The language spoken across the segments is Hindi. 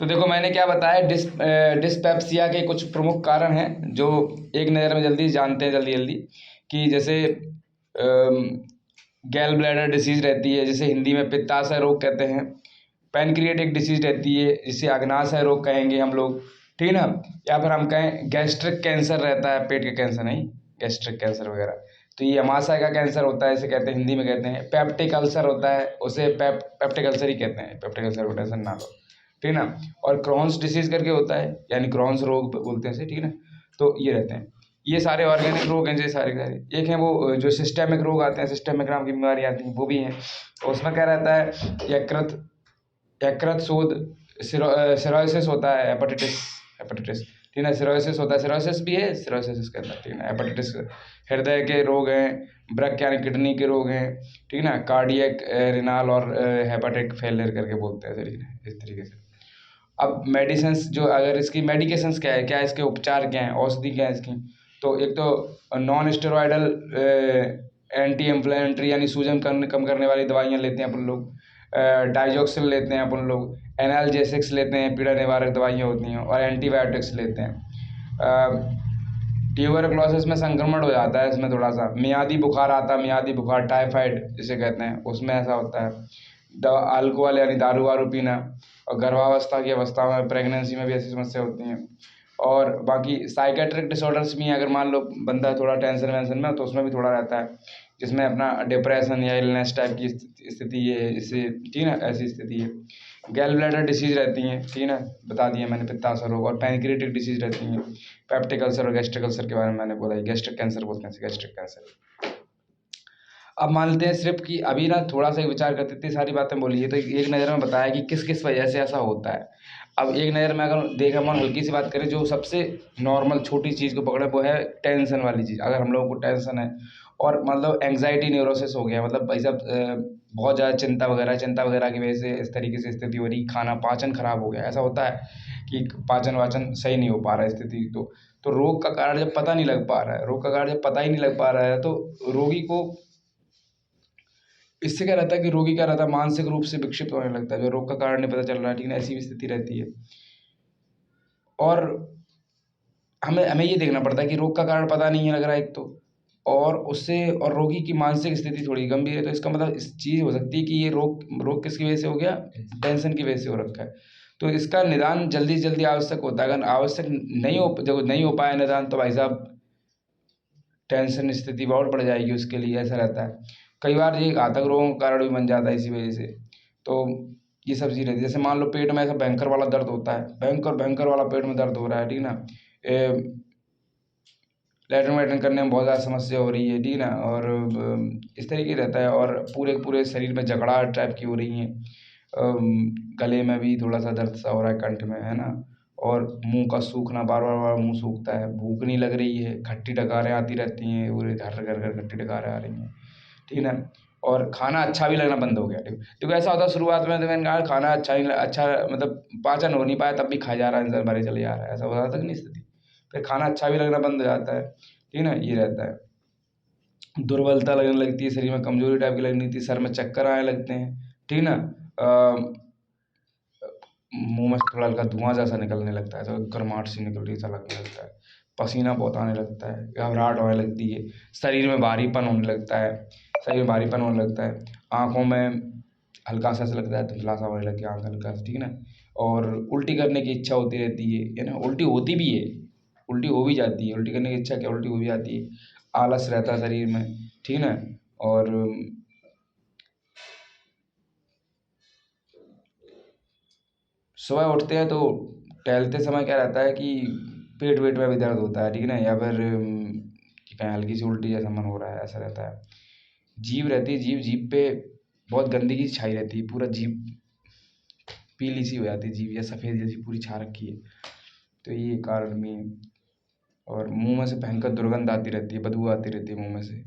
तो देखो मैंने क्या बताया, डिस्पेप्सिया के कुछ प्रमुख कारण हैं जो एक नज़र में जल्दी जानते हैं, जल्दी जल्दी, कि जैसे गैल ब्लैडर डिसीज रहती है जिसे हिंदी में पित्ताशय रोग कहते हैं। पैनक्रिएटिक डिसीज रहती है जिसे अग्नाशय रोग कहेंगे हम लोग, ठीक है ना। या फिर हम कहें गैस्ट्रिक कैंसर रहता है, पेट के कैंसर नहीं, गैस्ट्रिक कैंसर वगैरह, तो ये अमाशय का कैंसर होता है, इसे कहते हैं, हिंदी में कहते हैं। पेप्टिक अल्सर होता है, उसे पेप्टिक अल्सर ही कहते हैं, पेप्टिक अल्सर को टेंशन ना लो, ठीक है ना। और क्रॉन्स डिसीज करके होता है, यानी क्रॉन्स रोग बोलते हैं इसे, ठीक है ना। तो ये रहते हैं, ये सारे ऑर्गेनिक रोग हैं, ये सारे सारे। एक है वो जो सिस्टेमिक रोग आते हैं, सिस्टेमिक नाम की बीमारी आती हैं, वो भी हैं। और उसमें क्या रहता है, यकृत यकृत शोथ, सिरोसिस होता है, हेपेटाइटिस, हेपेटाइटिस, ठीक है ना। सिरोसिस होता है, सिरोसिस भी है, सिरोसिस इसके अंदर, ठीक है ना। हेपेटाइटिस हृदय के रोग हैं, वृक्क यानी किडनी के रोग हैं, ठीक है ना। कार्डियक, रिनाल और हेपेटिक फेलियर करके बोलते हैं, इस तरीके से। अब मेडिसिन्स जो, अगर इसकी मेडिकेशंस क्या है, क्या इसके उपचार क्या हैं, औषधि क्या है इसकी, तो एक तो नॉन स्टेरॉयडल एंटी इन्फ्लेमेटरी यानी सूजन कम करने वाली दवाइयाँ लेते हैं अपन लोग। डाइजॉक्सिन लेते हैं अपन लोग, एनाल्जेसिक्स लेते हैं, पीड़ा निवारक दवाइयाँ होती हैं, और एंटीबायोटिक्स लेते हैं। ट्यूबरक्लोसिस में संक्रमण हो जाता है इसमें, थोड़ा सा मियादी बुखार आता है, मियादी बुखार, टाइफाइड जिसे कहते हैं, उसमें ऐसा होता है। अल्कोहल यानी दारू वारू पीना, और गर्भावस्था की अवस्था में, प्रेगनेंसी में भी ऐसी समस्या होती हैं। और बाकी साइकेट्रिक डिसऑर्डर्स भी हैं, अगर मान लो बंदा थोड़ा टेंशन वेंशन में, तो उसमें भी थोड़ा रहता है, जिसमें अपना डिप्रेशन या इलनेस टाइप की स्थिति है, इससे, ठीक है ना, ऐसी स्थिति है। गैल ब्लैडर डिसीज रहती हैं, ठीक है ना, बता दिया मैंने, पित्ताशय रोग। और पैनक्रिएटिक डिसीज रहती हैं, पेप्टिक अल्सर और गैस्ट्रिक अल्सर के बारे में मैंने बोला ही, गैस्ट्रिक कैंसर बोलते हैं, गैस्ट्रिक कैंसर। अब मान लेते हैं सिर्फ कि अभी ना थोड़ा सा विचार करते, इतनी सारी बातें बोली है तो एक नज़र में बताया कि किस किस वजह से ऐसा होता है। अब एक नज़र में अगर देखा, मन हल्की सी बात करें, जो सबसे नॉर्मल छोटी चीज़ को पकड़े वो है टेंशन वाली चीज़। अगर हम लोगों को टेंशन है और मतलब एंग्जाइटी न्यूरोसिस हो गया, मतलब भाई साहब बहुत ज़्यादा चिंता वगैरह की वजह से इस तरीके से स्थिति हो रही, खाना पाचन खराब हो गया, ऐसा होता है कि पाचन वाचन सही नहीं हो पा रहा है स्थिति। तो रोग का कारण जब पता नहीं लग पा रहा है, रोग का कारण जब पता ही नहीं लग पा रहा है, तो रोगी को इससे क्या रहता है कि रोगी क्या रहता है, मानसिक रूप से विक्षिप्त होने लगता है, जो रोग का कारण नहीं पता चल रहा है, ठीक है, ऐसी भी स्थिति रहती है। और हमें हमें ये देखना पड़ता है कि रोग का कारण पता नहीं है लग रहा है एक तो, और उससे, और रोगी की मानसिक स्थिति थोड़ी गंभीर है, तो इसका मतलब इस चीज़ हो सकती है कि ये रोग रोग किसकी वजह से हो गया, टेंशन की वजह से हो रखा है। तो इसका निदान जल्दी से जल्दी आवश्यक होता है। अगर आवश्यक नहीं हो, जब नहीं हो पाया निदान, तो भाई साहब टेंशन स्थिति बहुत बढ़ जाएगी उसके लिए, ऐसा रहता है। कई बार ये घातक रोगों का कारण भी बन जाता है इसी वजह से। तो ये सब चीज़ रहती है, जैसे मान लो पेट में ऐसा भयंकर वाला दर्द होता है, भयंकर भयंकर वाला पेट में दर्द हो रहा है, ठीक है ना। लैट्रिन वैट्रिन करने में बहुत ज़्यादा समस्या हो रही है, ठीक है ना। और इस तरीके रहता है, और पूरे पूरे शरीर में जकड़ाहट टाइप की हो रही है, गले में भी थोड़ा सा दर्द सा हो रहा है, कंठ में, है ना। और मुंह का सूखना, बार बार बार मुंह सूखता है, भूख नहीं लग रही है, खट्टी डकारें आती रहती हैं, पूरे घर घर घर खट्टी डकारें आ रही हैं, ठीक है ना। और खाना अच्छा भी लगना बंद हो गया, देखो ऐसा होता है शुरुआत में, तो मैंने कहा खाना अच्छा नहीं अच्छा, मतलब पाचन हो नहीं पाया, तब भी खाया जा रहा है, इंसान भरे चले जा रहा है, ऐसा हो जाता है कि नहीं स्थिति। फिर खाना अच्छा भी लगना बंद हो जाता है, ठीक है ना, ये रहता है। दुर्बलता लगने लगती है, शरीर में कमजोरी टाइप की लगनी थी, सर में चक्कर आने लगते हैं, ठीक है ना। मुंह में थोड़ा हल्का धुआं जैसा निकलने लगता है, तो गर्माहट सी निकल रही सा लगने लगता है, पसीना बहुत आने लगता है, घबराहट होने लगती है, शरीर में भारीपन होने लगता है, शरीर में भारीपन होने लगता है, आँखों में हल्का सा ऐसा लगता है, धुंधला सा होने लग गया आँख हल्का सा, ठीक है ना। और उल्टी करने की इच्छा होती रहती है ना, उल्टी होती भी है, उल्टी हो भी जाती है, उल्टी करने की इच्छा क्या, उल्टी हो भी जाती है, आलस रहता है शरीर में, ठीक है ना। और सुबह उठते हैं तो टहलते समय क्या रहता है कि पेट वेट में भी दर्द होता है, ठीक है ना, या फिर कहीं हल्की सी उल्टी जैसा मन हो रहा है, ऐसा रहता है। जीभ रहती है, जीभ पे बहुत गंदगी छाई रहती है, पूरा जीभ पीली सी हो जाती है, जीभ या सफ़ेद जैसी पूरी छा रखी है, तो ये कारण भी है। और मुंह में से भयंकर दुर्गंध आती रहती है, बदबू आती रहती है मुंह में से,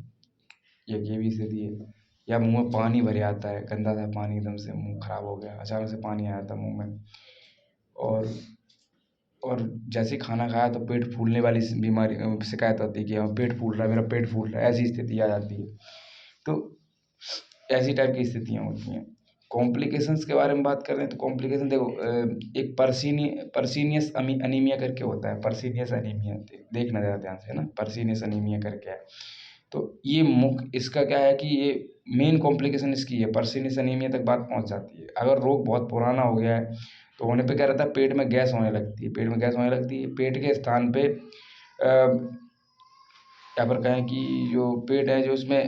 ये भी स्थिति है। या मुंह में पानी भर आता है, गंदा सा पानी, एकदम से मुंह खराब हो गया, अचानक से पानी आया था मुंह में। और और जैसे ही खाना खाया तो पेट फूलने वाली बीमारी, शिकायत आती है कि हाँ पेट फूल रहा है, मेरा पेट फूल रहा है, ऐसी स्थिति आ जाती है। तो ऐसी टाइप की स्थितियाँ होती हैं। कॉम्प्लिकेशंस के बारे में बात कर रहे हैं तो कॉम्प्लिकेशन देखो, एक पर्सीनियस अनीमिया करके होता है, पर्सीनियस अनीमिया, देखना ज़्यादा ध्यान से, है ना, पर्सीनियस अनीमिया करके है। तो ये मुख्य इसका क्या है कि ये मेन कॉम्प्लिकेशन इसकी है, पर्सीनियस अनीमिया तक बात पहुंच जाती है। अगर रोग बहुत पुराना हो गया है तो होने पे क्या रहता है, पेट में गैस होने लगती है, पेट में गैस होने लगती है, पेट के स्थान पे यहाँ पर कहें कि जो पेट है, जो उसमें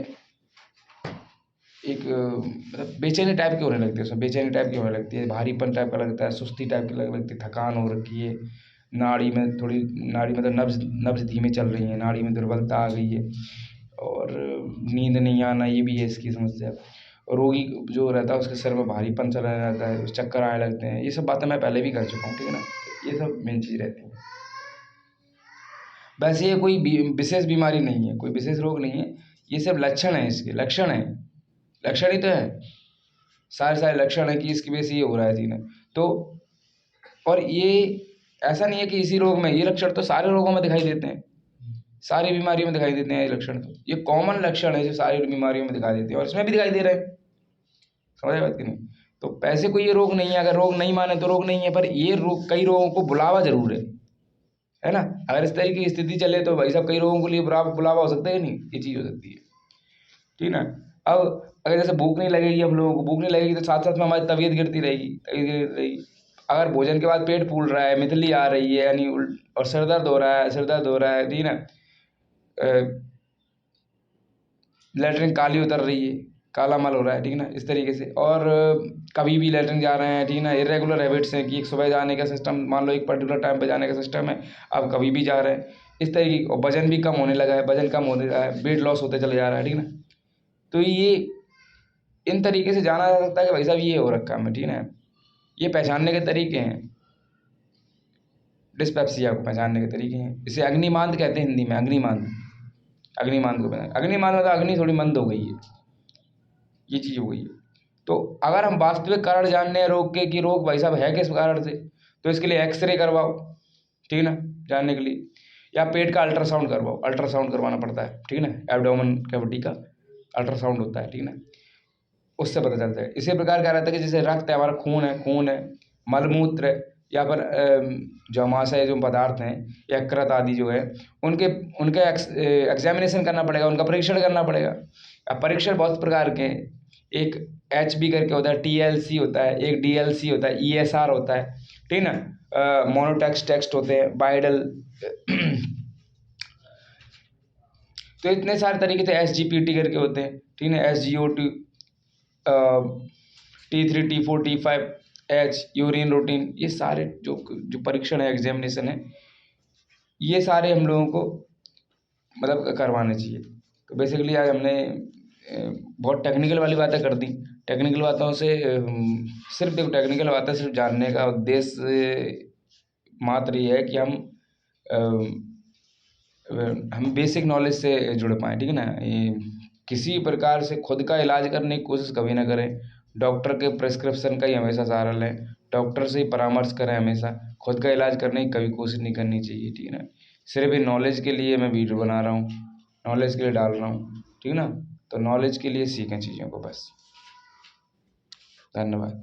एक मतलब बेचैनी टाइप की होने लगती है, उसमें बेचैनी टाइप की होने लगती है, भारीपन टाइप का लगता है, सुस्ती टाइप की लगने लगती है, थकान हो रखी है, नाड़ी में थोड़ी, नाड़ी मतलब नब्ज नब्ज धीमे चल रही है, नाड़ी में दुर्बलता आ गई है, और नींद नहीं आना, ये भी है इसकी समस्या। और रोगी जो रहता है उसके सिर में भारीपन चला रहता है, चक्कर आने लगते हैं, ये सब बातें मैं पहले भी कर चुका हूँ, ठीक है ना। तो ये सब मेन चीज़ रहती है। वैसे ये कोई विशेष बीमारी नहीं है, कोई विशेष रोग नहीं है, ये सब लक्षण है, इसके लक्षण है, लक्षण ही तो है, सारे सारे लक्षण है कि इसकी वजह से ये हो रहा है जीने। तो और ये ऐसा नहीं है कि इसी रोग में, ये लक्षण तो सारे रोगों में दिखाई देते हैं, सारी बीमारियों में दिखाई देते हैं ये लक्षण, तो ये कॉमन लक्षण है जो सारी बीमारियों में दिखाई देते हैं, और इसमें भी दिखाई दे रहे हैं, समझ बात कि नहीं। तो पैसे कोई ये रोग नहीं है, अगर रोग नहीं माने तो रोग नहीं है, पर ये रोग कई रोगों को बुलावा जरूर है ना। अगर इस तरीके की स्थिति चले तो भाई साहब कई लोगों के लिए बुलावा हो सकता है नहीं, ये चीज़ हो सकती है, ठीक ना। अब अगर जैसे भूख नहीं लगेगी, हम लोगों को भूख नहीं लगेगी तो साथ साथ में हमारी तबीयत गिरती रहेगी, तबीयत गिरती रहेगी। अगर भोजन के बाद पेट फूल रहा है, मितली आ रही है, यानी और सिर दर्द हो रहा है, सिर दर्द हो रहा है, ठीक ना, लेटरिन काली उतर रही है, काला मल हो रहा है, ठीक ना, इस तरीके से। और कभी भी लेटरिन जा रहे हैं, ठीक ना, इरेगुलर हैबिट्स हैं कि एक सुबह जाने का सिस्टम, मान लो एक पर्टिकुलर टाइम पे जाने का सिस्टम है, अब कभी भी जा रहे हैं, इस तरीके। और वजन भी कम होने लगा है, वजन कम होने लगा है, वेट लॉस होते चले जा रहा है, ठीक ना। तो ये इन तरीके से जाना जा सकता है कि भाई साहब ये हो रखा है, ठीक ना। ये पहचानने के तरीके हैं, डिस्पेप्सिया को पहचानने के तरीके हैं। इसे अग्निमांद कहते हैं हिंदी में, अग्निमांद, अग्निमांद को पहचान, अग्निमांद मतलब अग्नि थोड़ी मंद हो गई है, ये चीज़ हो गई है। तो अगर हम वास्तविक कारण जानने हैं रोग के कि रोग भाई साहब है किस कारण से, तो इसके लिए एक्सरे करवाओ, ठीक ना, जानने के लिए, या पेट का अल्ट्रासाउंड करवाओ, अल्ट्रासाउंड करवाना पड़ता है, ठीक ना, एब्डोमेन कैविटी का अल्ट्रासाउंड होता है, ठीक ना, उससे पता चलता है। इसी प्रकार क्या रहता है कि जैसे रक्त है, हमारा खून है, मलमूत्र है, या फिर जो हमाशय जो पदार्थ हैं, यकृत आदि जो है, उनके उनके एग्जामिनेशन करना पड़ेगा, उनका परीक्षण करना पड़ेगा। अब परीक्षण बहुत प्रकार के हैं, एक HB करके होता है, TLC होता है, एक DLC होता है, ESR होता है, ठीक ना, मोनोटेक्स्ट टेस्ट होते हैं, बाइडल तो इतने सारे तरीके से SGPT करके होते हैं, ठीक है, SGOT, T3, T4, T5H, urine routine, ये सारे जो परीक्षण है, एग्जामिनेशन है, ये सारे हम लोगों को मतलब करवाने चाहिए। तो बेसिकली आज हमने बहुत टेक्निकल वाली बातें कर दी। टेक्निकल बातों से सिर्फ देखो, टेक्निकल बातें सिर्फ जानने का उद्देश्य मात्र ये है कि हम बेसिक नॉलेज से जुड़ पाएँ, ठीक है ना। ये किसी प्रकार से खुद का इलाज करने की कोशिश कभी ना करें, डॉक्टर के प्रिस्क्रिप्शन का ही हमेशा सहारा लें, डॉक्टर से ही परामर्श करें हमेशा, खुद का इलाज करने की कभी कोशिश नहीं करनी चाहिए, ठीक है ना। सिर्फ ये नॉलेज के लिए मैं वीडियो बना रहा हूँ, नॉलेज के लिए डाल रहा हूँ, ठीक है ना। तो नॉलेज के लिए सीखें चीज़ों को बस। धन्यवाद।